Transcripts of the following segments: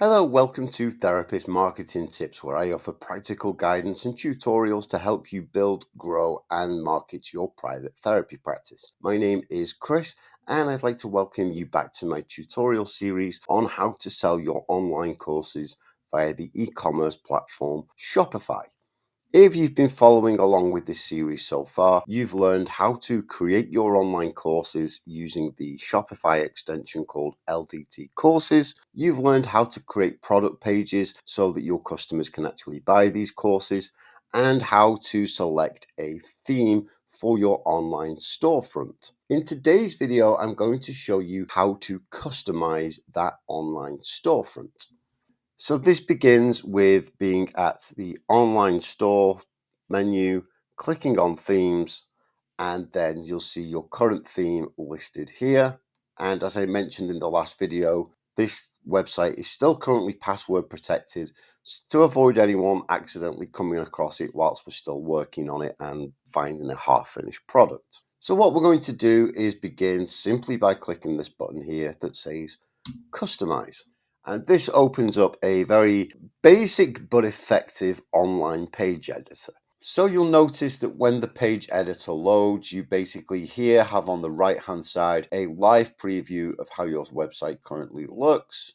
Hello, welcome to Therapist Marketing Tips, where I offer practical guidance and tutorials to help you build, grow, and market your private therapy practice. My name is Chris, and I'd like to welcome you back to my tutorial series on how to sell your online courses via the e-commerce platform Shopify. If you've been following along with this series so far, you've learned how to create your online courses using the Shopify extension called LDT Courses. You've learned how to create product pages so that your customers can actually buy these courses, and how to select a theme for your online storefront. In today's video, I'm going to show you how to customize that online storefront. So this begins with being at the online store menu, clicking on themes, and then you'll see your current theme listed here. And as I mentioned in the last video, this website is still currently password protected to avoid anyone accidentally coming across it whilst we're still working on it and finding a half-finished product. So what we're going to do is begin simply by clicking this button here that says Customize. And this opens up a very basic but effective online page editor. So you'll notice that when the page editor loads, you basically here have on the right hand side a live preview of how your website currently looks.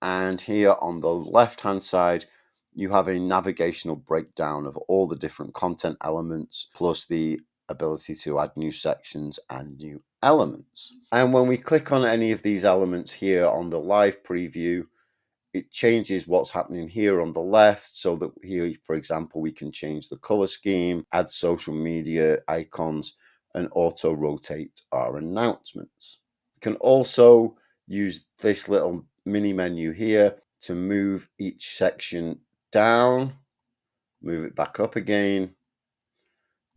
And here on the left hand side, you have a navigational breakdown of all the different content elements, plus the ability to add new sections and new elements. And when we click on any of these elements here on the live preview, it changes what's happening here on the left, so that here, for example, we can change the color scheme, add social media icons, and auto rotate our announcements. We can also use this little mini menu here to move each section down, move it back up again,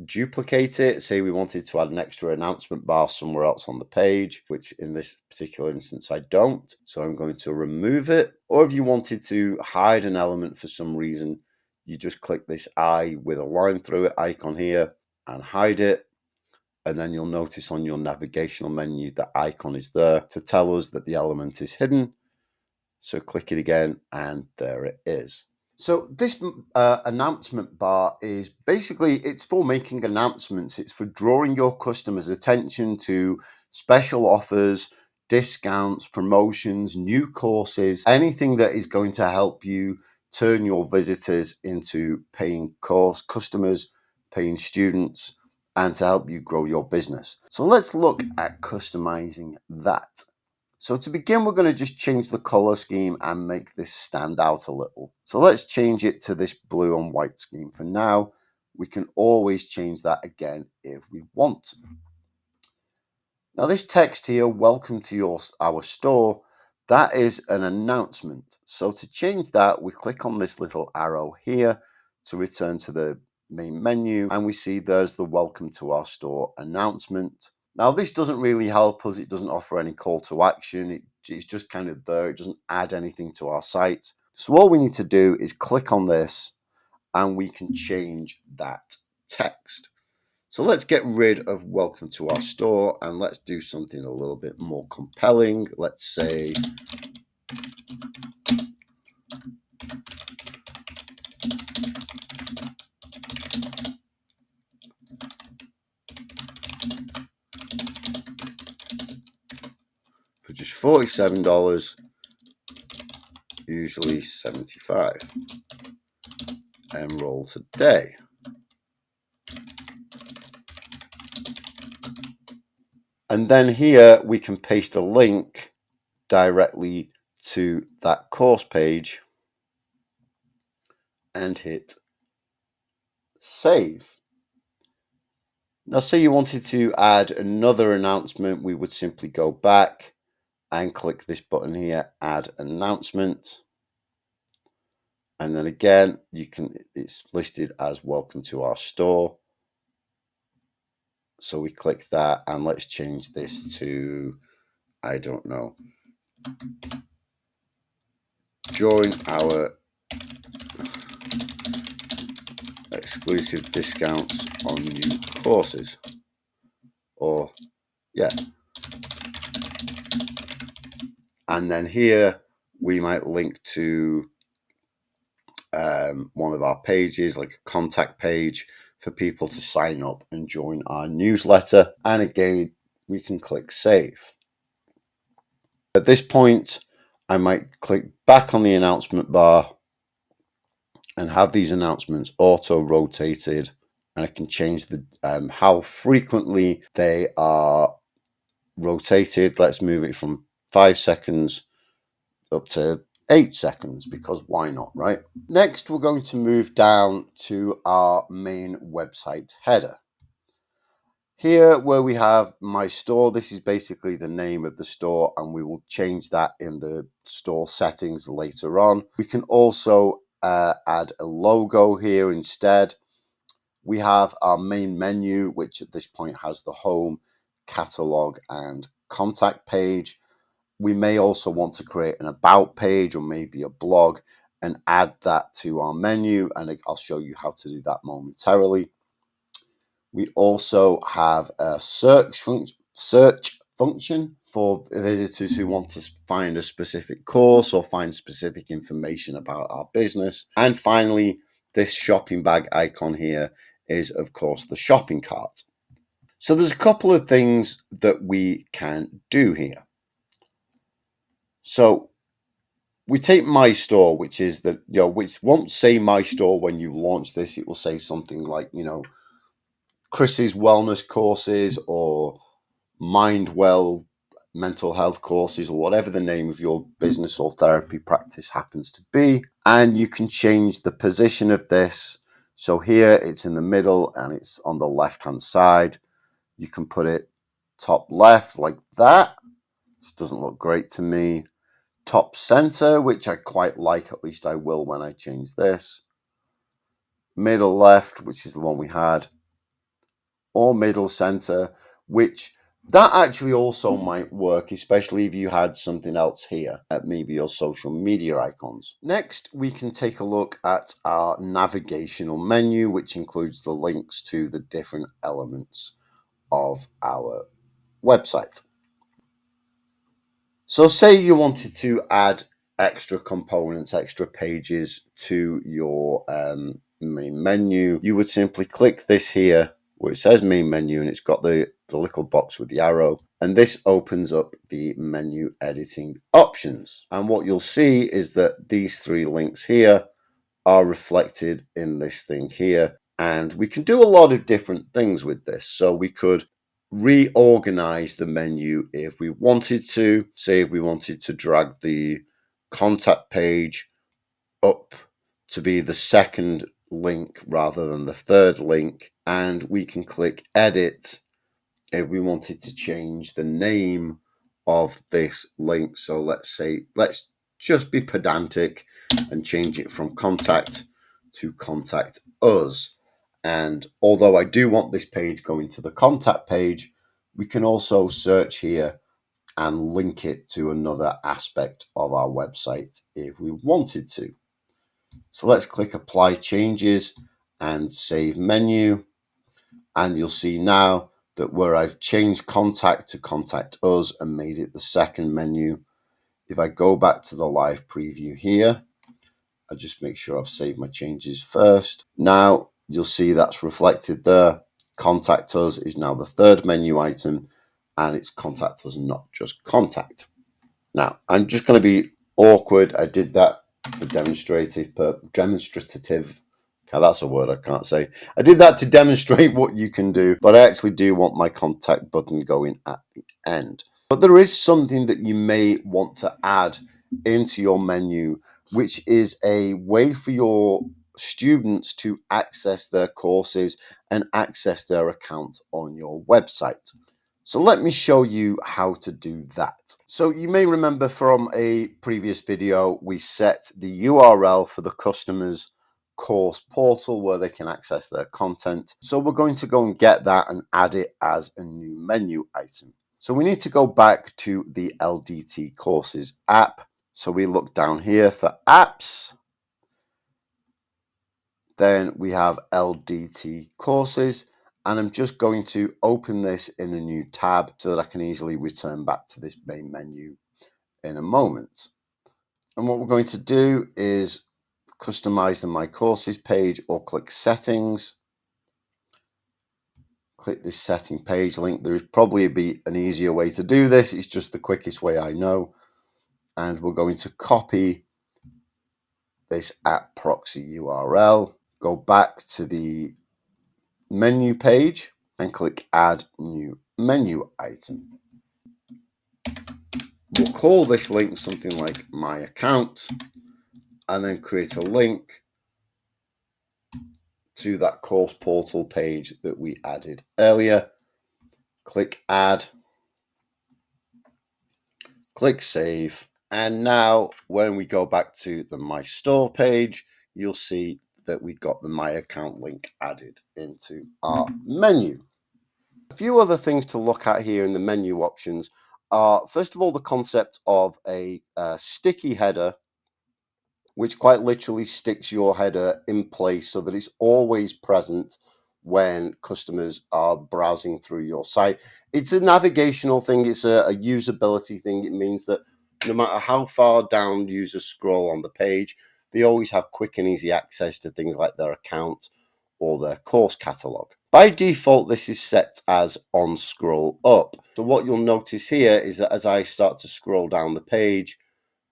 duplicate it. Say we wanted to add an extra announcement bar somewhere else on the page, which in this particular instance I don't, so I'm going to remove it. Or if you wanted to hide an element for some reason, you just click this eye with a line through it icon here and hide it, and then you'll notice on your navigational menu the icon is there to tell us that the element is hidden. So click it again and there it is. So this announcement bar is basically, it's for making announcements. It's for drawing your customers' attention to special offers, discounts, promotions, new courses, anything that is going to help you turn your visitors into paying course customers, paying students, and to help you grow your business. So let's look at customizing that. So to begin, we're going to just change the color scheme and make this stand out a little. So let's change it to this blue and white scheme for now. We can always change that again if we want to. Now this text here, welcome to our store, that is an announcement. So to change that, we click on this little arrow here to return to the main menu, and we see there's the welcome to our store announcement. Now this doesn't really help us. It doesn't offer any call to action. It's just kind of there. It doesn't add anything to our site. So all we need to do is click on this and we can change that text. So let's get rid of welcome to our store and let's do something a little bit more compelling. Let's say for just $47, usually $75. Enroll today. And then here we can paste a link directly to that course page and hit save. Now say you wanted to add another announcement, we would simply go back and click this button here, add announcement. And then again, it's listed as welcome to our store. So we click that, and let's change this to, I don't know, join our exclusive discounts on new courses. Or, yeah. And then here we might link to one of our pages, like a contact page for people to sign up and join our newsletter. And again, we can click save. At this point, I might click back on the announcement bar and have these announcements auto rotated, and I can change the how frequently they are rotated. Let's move it from 5 seconds up to 8 seconds, because why not, right? Next, we're going to move down to our main website header. Here, where we have my store, this is basically the name of the store, and we will change that in the store settings later on. We can also add a logo here instead. We have our main menu, which at this point has the home, catalog, and contact page. We may also want to create an about page or maybe a blog and add that to our menu, and I'll show you how to do that momentarily. We also have a search function for visitors who want to find a specific course or find specific information about our business. And finally, this shopping bag icon here is, of course, the shopping cart. So there's a couple of things that we can do here. So we take my store, which is the, which won't say my store when you launch this. It will say something like, Chris's wellness courses or Mindwell mental health courses, or whatever the name of your business or therapy practice happens to be. And you can change the position of this. So here it's in the middle and it's on the left hand side. You can put it top left like that. This doesn't look great to me. Top center, which I quite like, at least I will when I change this. Middle left, which is the one we had. Or middle center, which that actually also might work, especially if you had something else here at maybe your social media icons. Next, we can take a look at our navigational menu, which includes the links to the different elements of our website. So say you wanted to add extra components, extra pages to your main menu. You would simply click this here where it says main menu, and it's got the little box with the arrow. And this opens up the menu editing options. And what you'll see is that these 3 links here are reflected in this thing here. And we can do a lot of different things with this. So we could reorganize the menu if we wanted to. Say if we wanted to drag the contact page up to be the second link rather than the third link, and we can click edit if we wanted to change the name of this link. So let's just be pedantic and change it from contact to contact us. And although I do want this page going to the contact page, we can also search here and link it to another aspect of our website if we wanted to. So let's click apply changes and save menu. And you'll see now that where I've changed contact to contact us and made it the second menu, if I go back to the live preview here, I just make sure I've saved my changes first. Now you'll see that's reflected there. Contact us is now the third menu item, and it's contact us, not just contact. Now I'm just going to be awkward. I did that for demonstrative. Okay, that's a word I can't say. I did that to demonstrate what you can do, but I actually do want my contact button going at the end. But there is something that you may want to add into your menu, which is a way for your students to access their courses and access their account on your website. So let me show you how to do that. So you may remember from a previous video, we set the URL for the customers course portal where they can access their content. So we're going to go and get that and add it as a new menu item. So we need to go back to the LDT Courses app. So we look down here for apps. Then we have LDT Courses, and I'm just going to open this in a new tab so that I can easily return back to this main menu in a moment. And what we're going to do is customize the My Courses page, or click Settings. Click this setting page link. There's probably be an easier way to do this. It's just the quickest way I know. And we're going to copy this app proxy URL, go back to the menu page and click Add New Menu Item. We'll call this link something like My Account, and then create a link to that course portal page that we added earlier. Click Add, click Save, and now when we go back to the My Store page, you'll see that we got the My Account link added into our menu. A few other things to look at here in the menu options are, first of all, the concept of a sticky header, which quite literally sticks your header in place so that it's always present when customers are browsing through your site. It's a navigational thing, it's a usability thing. It means that no matter how far down users scroll on the page, they always have quick and easy access to things like their account or their course catalog. By default, this is set as on scroll up. So what you'll notice here is that as I start to scroll down the page,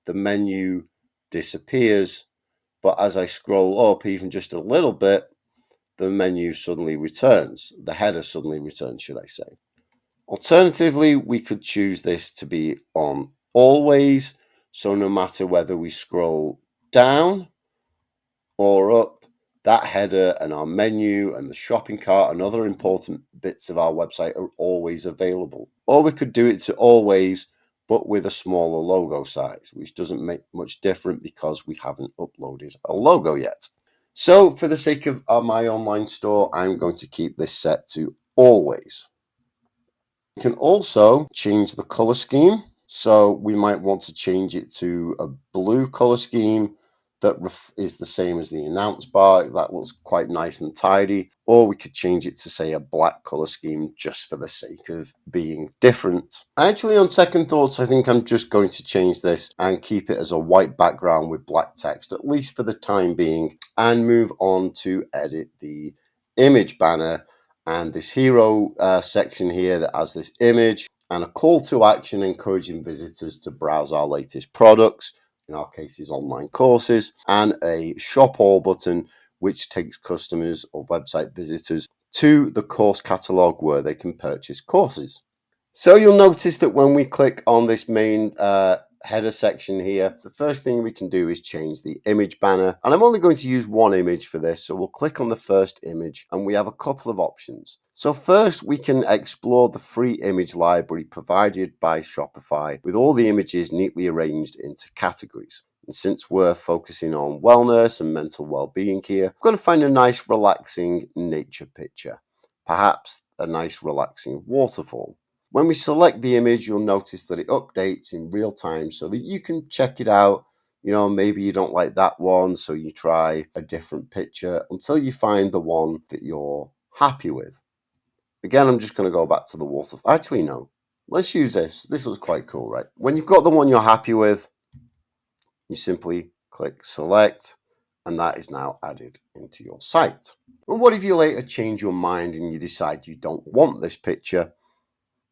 the menu disappears, but as I scroll up even just a little bit, the menu suddenly returns. The header suddenly returns, should I say. Alternatively, we could choose this to be on always, so no matter whether we scroll down or up, that header and our menu and the shopping cart and other important bits of our website are always available. Or we could do it to always, but with a smaller logo size, which doesn't make much difference because we haven't uploaded a logo yet. So for the sake of my online store, I'm going to keep this set to always. You can also change the color scheme. So we might want to change it to a blue color scheme that is the same as the announce bar. That looks quite nice and tidy. Or we could change it to, say, a black color scheme just for the sake of being different. Actually, on second thoughts, I think I'm just going to change this and keep it as a white background with black text, at least for the time being, and move on to edit the image banner and this hero section here that has this image and a call to action encouraging visitors to browse our latest products, in our case is online courses, and a shop all button which takes customers or website visitors to the course catalog where they can purchase courses. So you'll notice that when we click on this main header section here, the first thing we can do is change the image banner, and I'm only going to use one image for this, so we'll click on the first image and we have a couple of options. So first, we can explore the free image library provided by Shopify with all the images neatly arranged into categories. And since we're focusing on wellness and mental well-being here, we're going to find a nice relaxing nature picture, perhaps a nice relaxing waterfall. When we select the image, you'll notice that it updates in real time so that you can check it out. You know, maybe you don't like that one, so you try a different picture until you find the one that you're happy with. Again, I'm just going to go back to the waterfall. Actually, no. Let's use this. This looks quite cool, right? When you've got the one you're happy with, you simply click select, and that is now added into your site. And what if you later change your mind and you decide you don't want this picture?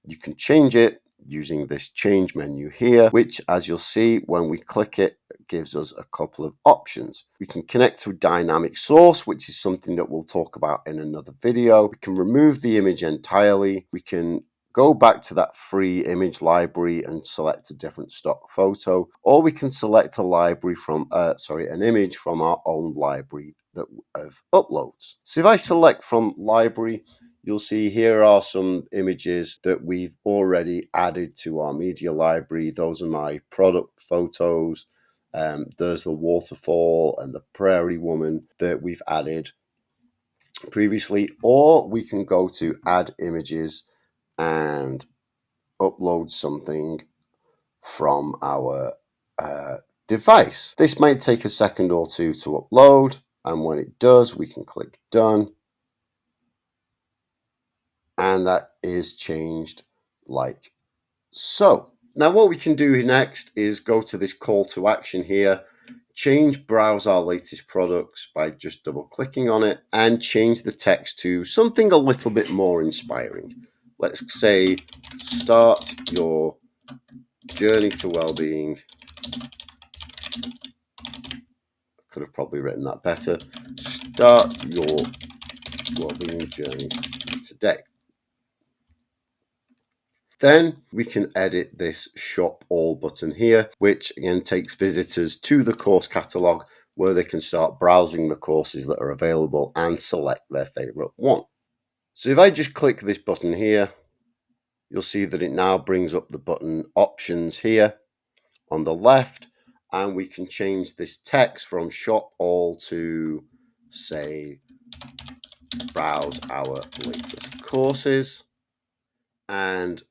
You can change it using this change menu here, which, as you'll see when we click it, gives us a couple of options. We can connect to a dynamic source, which is something that we'll talk about in another video. We can remove the image entirely. We can go back to that free image library and select a different stock photo, or we can select a library from an image from our own library of uploads. So if I select from library, you'll see here are some images that we've already added to our media library. Those are my product photos There's the waterfall and the prairie woman that we've added previously, or we can go to add images and upload something from our device. This might take a second or two to upload, and when it does, we can click done, and that is changed like so. Now what we can do next is go to this call to action here, change browse our latest products by just double clicking on it, and change the text to something a little bit more inspiring. Let's say start your journey to well-being. Could have probably written that better. Start your well-being journey today. Then we can edit this shop all button here, which again takes visitors to the course catalog where they can start browsing the courses that are available and select their favorite one. So if I just click this button here, you'll see that it now brings up the button options here on the left, and we can change this text from shop all to say browse our latest courses, and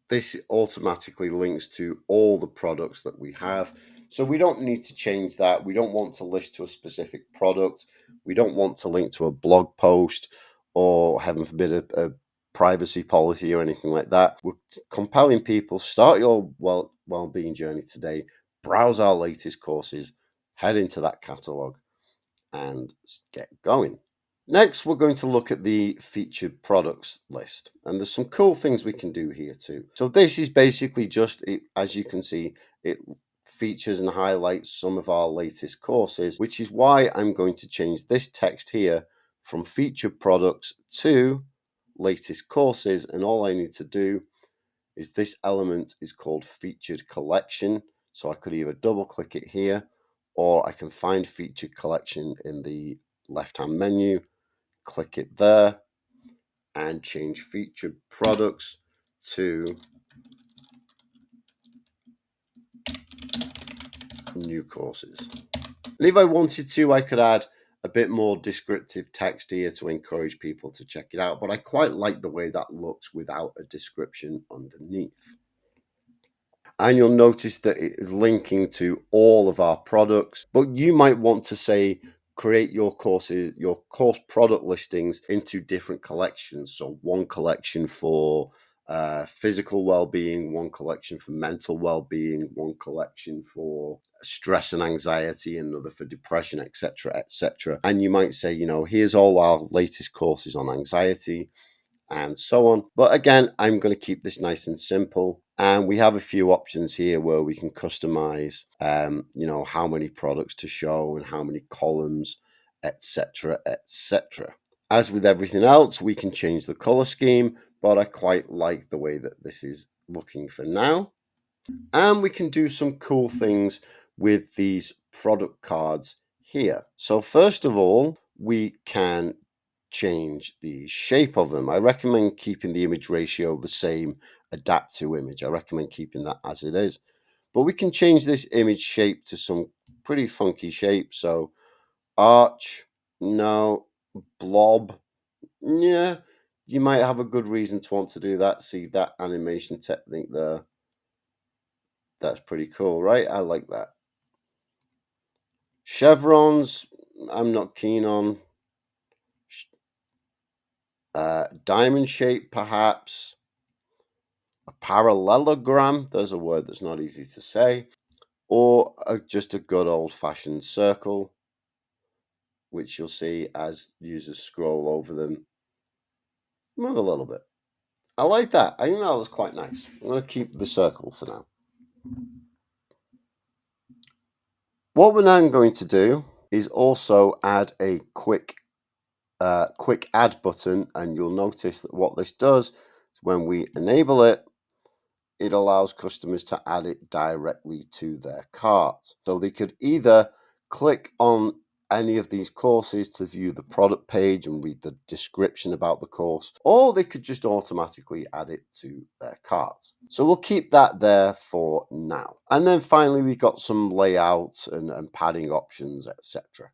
this automatically links to all the products that we have. So we don't need to change that. We don't want to list to a specific product. We don't want to link to a blog post or, heaven forbid, a privacy policy or anything like that. We're compelling people, start your well-being journey today, browse our latest courses, head into that catalog and get going. Next, we're going to look at the featured products list, and there's some cool things we can do here too. So this is basically just, as you can see, it features and highlights some of our latest courses, which is why I'm going to change this text here from featured products to latest courses, and all I need to do is this element is called featured collection. So I could either double click it here, or I can find featured collection in the left-hand menu, click it there, and change featured products to new courses. And if I wanted to, I could add a bit more descriptive text here to encourage people to check it out, but I quite like the way that looks without a description underneath. And you'll notice that it is linking to all of our products, but you might want to say create your courses, your course product listings into different collections. So one collection for physical well-being, one collection for mental well-being, one collection for stress and anxiety, another for depression, etc., etc. And you might say, here's all our latest courses on anxiety, and so on. But again, I'm going to keep this nice and simple. And we have a few options here where we can customize, how many products to show and how many columns, etc., etc. As with everything else, we can change the color scheme, but I quite like the way that this is looking for now. And we can do some cool things with these product cards here. So first of all, we can change the shape of them. I recommend keeping the image ratio the same, adapt to image. I recommend keeping that as it is. But we can change this image shape to some pretty funky shape. So arch, no, blob, yeah, you might have a good reason to want to do that. See that animation technique there? That's pretty cool, right? I like that. Chevrons, I'm not keen on. Diamond shape, perhaps. A parallelogram, there's a word that's not easy to say. Or just a good old-fashioned circle, which you'll see as users scroll over them. Move a little bit. I like that. I think that was quite nice. I'm going to keep the circle for now. What we're now going to do is also add a quick add button, and you'll notice that what this does is when we enable it, it allows customers to add it directly to their cart. So they could either click on any of these courses to view the product page and read the description about the course, or they could just automatically add it to their cart. So we'll keep that there for now. And then finally, we've got some layout and padding options, etc.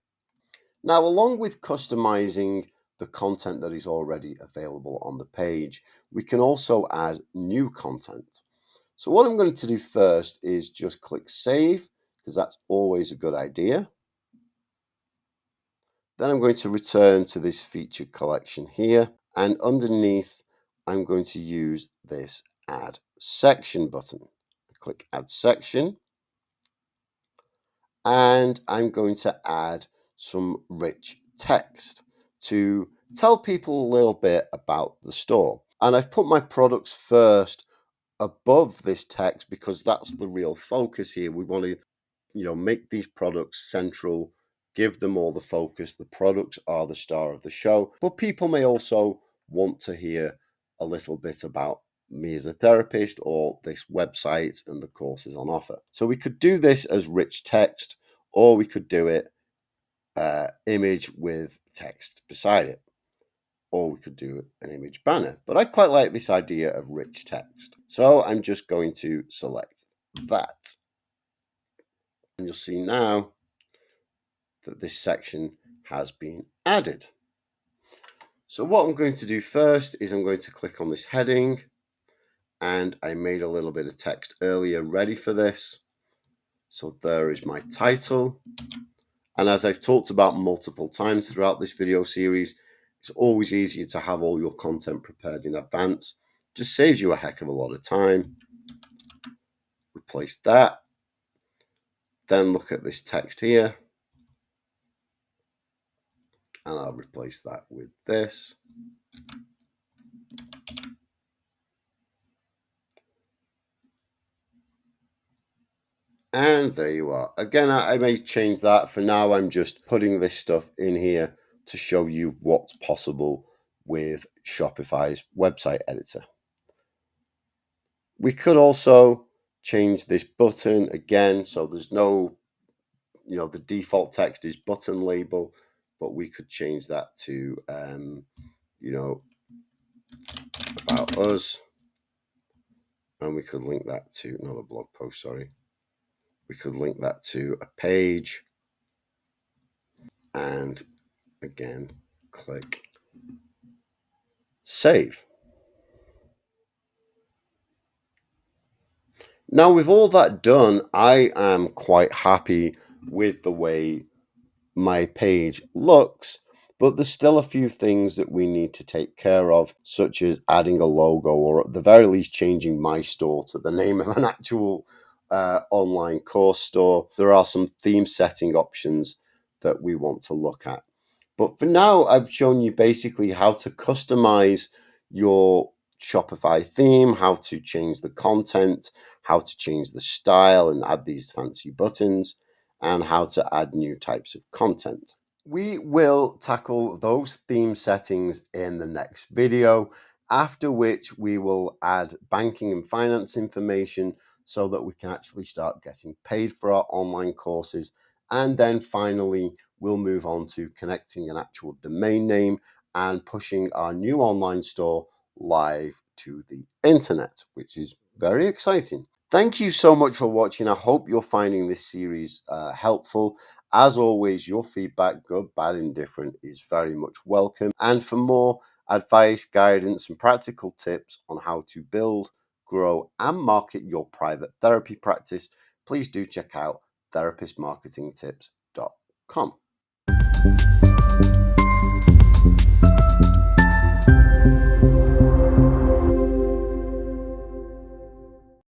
Now, along with customizing the content that is already available on the page, we can also add new content. So what I'm going to do first is just click Save, because that's always a good idea. Then I'm going to return to this featured collection here, and underneath I'm going to use this Add Section button. Click Add Section, and I'm going to add some rich text to tell people a little bit about the store. And I've put my products first above this text because that's the real focus here. We want to, make these products central, give them all the focus. The products are the star of the show, but people may also want to hear a little bit about me as a therapist or this website and the courses on offer. So we could do this as rich text, or we could do it image with text beside it, or we could do an image banner. But I quite like this idea of rich text. So I'm just going to select that. And you'll see now that this section has been added. So what I'm going to do first is I'm going to click on this heading, and I made a little bit of text earlier ready for this. So there is my title. And as I've talked about multiple times throughout this video series, it's always easier to have all your content prepared in advance. Just saves you a heck of a lot of time. Replace that. Then look at this text here. And I'll replace that with this. And there you are. Again, I may change that. For now, I'm just putting this stuff in here to show you what's possible with Shopify's website editor. We could also change this button again, so there's no, the default text is button label, but we could change that to, about us, and we could link that to, not a blog post, sorry. We could link that to a page, and again, click Save. Now, with all that done, I am quite happy with the way my page looks, but there's still a few things that we need to take care of, such as adding a logo, or at the very least changing my store to the name of an actual online course store. There are some theme setting options that we want to look at. But for now, I've shown you basically how to customize your Shopify theme, how to change the content, how to change the style and add these fancy buttons, and how to add new types of content. We will tackle those theme settings in the next video, after which we will add banking and finance information so that we can actually start getting paid for our online courses. And then finally, we'll move on to connecting an actual domain name and pushing our new online store live to the internet, which is very exciting. Thank you so much for watching. I hope you're finding this series helpful. As always, your feedback, good, bad, indifferent, is very much welcome. And for more advice, guidance, and practical tips on how to build, grow, and market your private therapy practice, please do check out therapistmarketingtips.com.